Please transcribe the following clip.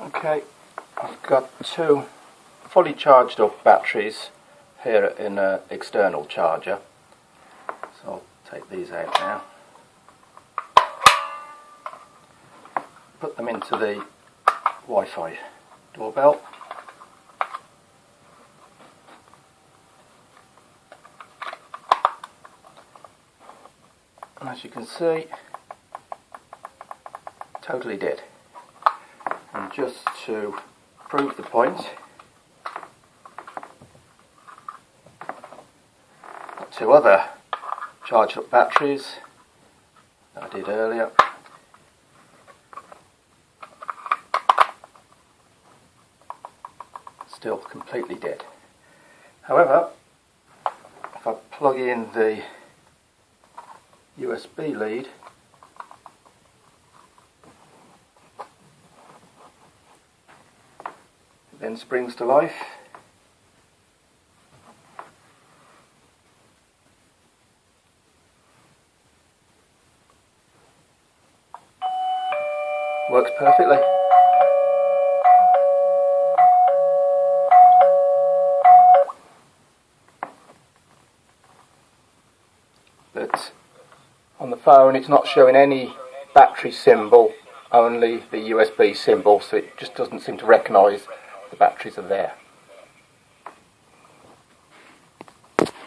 Okay, I've got two fully charged up batteries here in an external charger, so I'll take these out now, put them into the Wi-Fi doorbell. And as you can see, totally dead. And just to prove the point, got two other charged up batteries that I did earlier. Still completely dead. However, if I plug in the USB lead, it then springs to life. Works perfectly. But on the phone it's not showing any battery symbol, only the USB symbol, so it just doesn't seem to recognise the batteries are there.